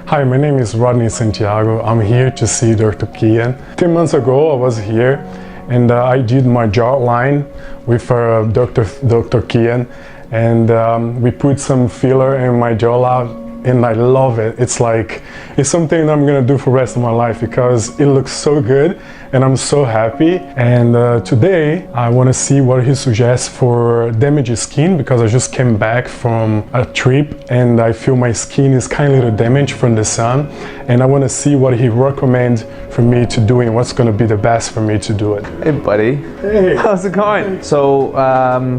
Hi, my name is Rodiney Santiago. I'm here to see Dr. Kian. 10 months ago, I was here and I did my jawline with Dr. Kian, and we put some filler in my jawline, and I love it. It's something that I'm gonna do for the rest of my life because it looks so good and I'm so happy. And today I want to see what he suggests for damaged skin, because I just came back from a trip and I feel my skin is kind of a little damaged from the sun, and I want to see what he recommends for me to do and what's going to be the best for me to do it. Hey buddy. Hey. How's it going? So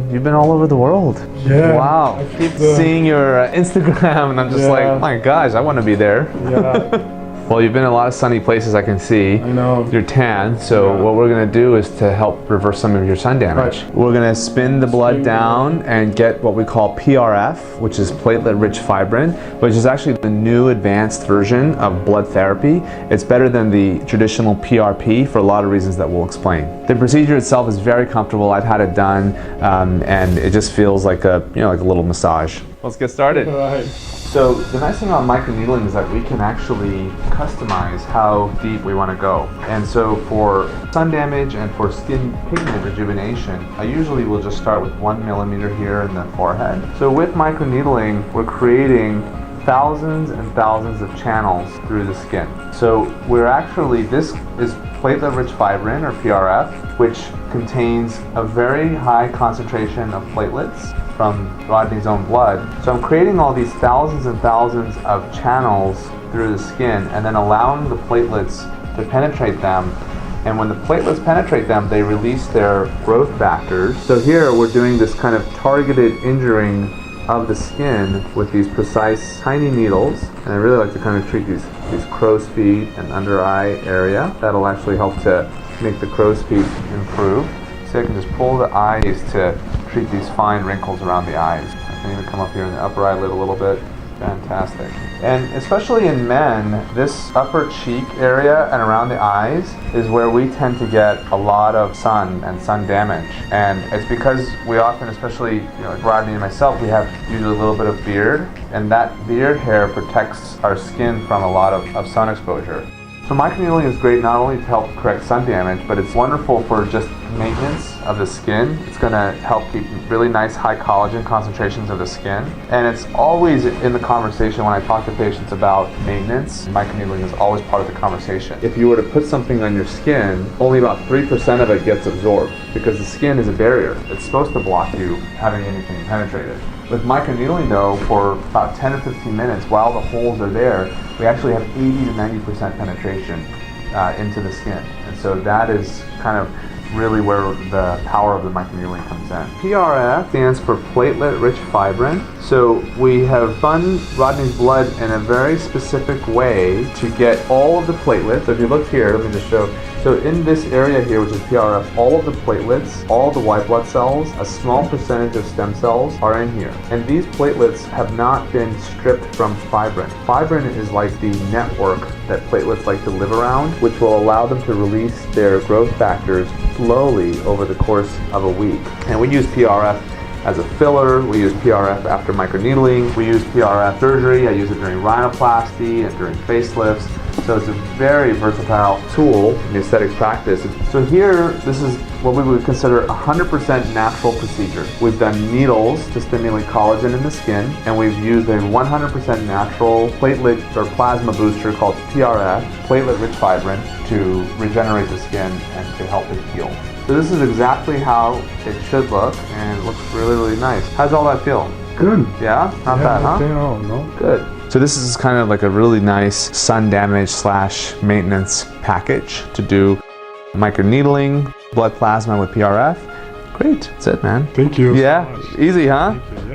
you've been all over the world. Yeah. Wow. I keep seeing your Instagram and I'm just like, oh my gosh, I want to be there. Yeah. Well, you've been in a lot of sunny places, I can see. I know. You're tan, so what we're going to do is to help reverse some of your sun damage. Right. We're going to spin the blood down and get what we call PRF, which is platelet-rich fibrin, which is actually the new advanced version of blood therapy. It's better than the traditional PRP for a lot of reasons that we'll explain. The procedure itself is very comfortable. I've had it done, and it just feels like a little massage. Let's get started. Right. So the nice thing about microneedling is that we can actually customize how deep we want to go. And so for sun damage and for skin pigment rejuvenation, I usually will just start with 1 millimeter here in the forehead. So with microneedling, we're creating thousands and thousands of channels through the skin. So this is platelet-rich fibrin, or PRF, which contains a very high concentration of platelets from Rodiney's own blood. So I'm creating all these thousands and thousands of channels through the skin and then allowing the platelets to penetrate them. And when the platelets penetrate them, they release their growth factors. So here we're doing this kind of targeted injuring of the skin with these precise tiny needles. And I really like to kind of treat these crow's feet and under eye area. That'll actually help to make the crow's feet improve. So I can just pull the eyes to treat these fine wrinkles around the eyes. I can even come up here in the upper eyelid a little bit. Fantastic. And especially in men, this upper cheek area and around the eyes is where we tend to get a lot of sun and sun damage. And it's because we often, especially like Rodiney and myself, we have usually a little bit of beard, and that beard hair protects our skin from a lot of sun exposure. So microneedling is great not only to help correct sun damage, but it's wonderful for just maintenance of the skin. It's going to help keep really nice high collagen concentrations of the skin. And it's always in the conversation when I talk to patients about maintenance. Microneedling is always part of the conversation. If you were to put something on your skin, only about 3% of it gets absorbed, because the skin is a barrier. It's supposed to block you having anything penetrated. With microneedling though, for about 10 or 15 minutes, while the holes are there, we actually have 80 to 90% penetration into the skin. And so that is kind of really where the power of the microneedling comes in. PRF stands for platelet-rich fibrin. So we have spun Rodiney's blood in a very specific way to get all of the platelets. So if you look here, let me just show. So in this area here, which is PRF, all of the platelets, all the white blood cells, a small percentage of stem cells are in here. And these platelets have not been stripped from fibrin. Fibrin is like the network that platelets like to live around, which will allow them to release their growth factors slowly over the course of a week. And we use PRF as a filler, we use PRF after microneedling, we use PRF surgery, I use it during rhinoplasty and during facelifts. So it's a very versatile tool in the aesthetics practice. So here, this is what we would consider a 100% natural procedure. We've done needles to stimulate collagen in the skin, and we've used a 100% natural platelet or plasma booster called PRF, platelet-rich fibrin, to regenerate the skin and to help it heal. So this is exactly how it should look, and it looks really, really nice. How's all that feel? Good. Yeah? Not bad, huh? No. Good. So this is kind of like a really nice sun damage / maintenance package to do microneedling, blood plasma with PRF. Great. That's it, man. Thank you. Yeah. Easy, huh? Thank you.